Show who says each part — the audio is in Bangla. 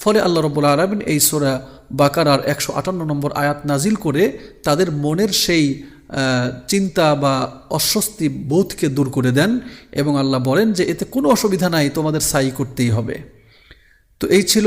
Speaker 1: ফলে আল্লাহ রাব্বুল আলামিন এই সূরা বাকারার 158 নম্বর আয়াত নাজিল করে তাদের মনের সেই চিন্তা বা অস্বস্তি বোধকে দূর করে দেন এবং আল্লাহ বলেন যে এতে কোনো অসুবিধা নাই, তোমাদের সাই করতেই হবে। তো এই ছিল